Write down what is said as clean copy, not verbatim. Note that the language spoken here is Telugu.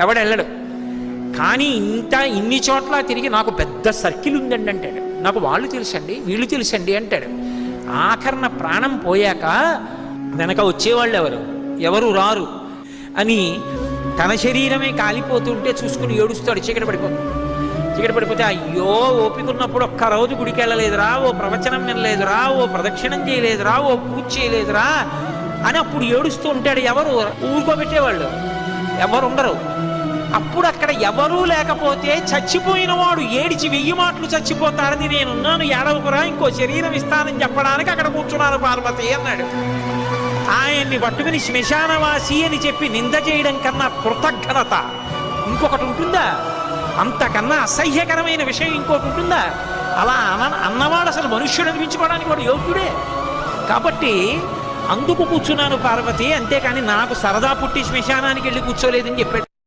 ఎవడెళ్ళడు. కానీ ఇన్ని చోట్ల తిరిగి నాకు పెద్ద సర్కిల్ ఉందండి అంటాడు. నాకు వాళ్ళు తెలుసండి, వీళ్ళు తెలుసండి అంటాడు. ఆఖరణ ప్రాణం పోయాక వెనక వచ్చేవాళ్ళు ఎవరు రారు అని తన శరీరమే కాలిపోతుంటే చూసుకుని ఏడుస్తాడు. చీకటి పడిపోతే అయ్యో ఓపికన్నప్పుడు ఒక్కరోజు గుడికి వెళ్ళలేదురా, ఓ ప్రవచనం వినలేదురా, ఓ ప్రదక్షిణం చేయలేదురా, ఓ పూజ చేయలేదురా అని అప్పుడు ఏడుస్తూ ఉంటాడు. ఎవరు ఊరుకోబెట్టేవాళ్ళు ఎవరు ఉండరు. అప్పుడు అక్కడ ఎవరూ లేకపోతే చచ్చిపోయిన వాడు ఏడిచి 1000 మాటలు చచ్చిపోతారని నేనున్నాను, ఏడవకురా, ఇంకో శరీరం ఇస్తానని చెప్పడానికి అక్కడ కూర్చున్నాను పార్వతి అన్నాడు. ఆయన్ని పట్టుకుని శ్మశానవాసి అని చెప్పి నింద చేయడం కన్నా కృతజ్ఞత ఇంకొకటి ఉంటుందా? అంతకన్నా అసహ్యకరమైన విషయం ఇంకోటి ఉంటుందా? అలా అన్నవాడు అసలు మనుష్యుడు అనిపించుకోవడానికి వాడు యోగ్యుడే. కాబట్టి అందుకు కూర్చున్నాను పార్వతి, అంతేకాని నాకు సరదా పుట్టి శ్మశానానికి వెళ్ళి కూర్చోలేదని చెప్పాడు.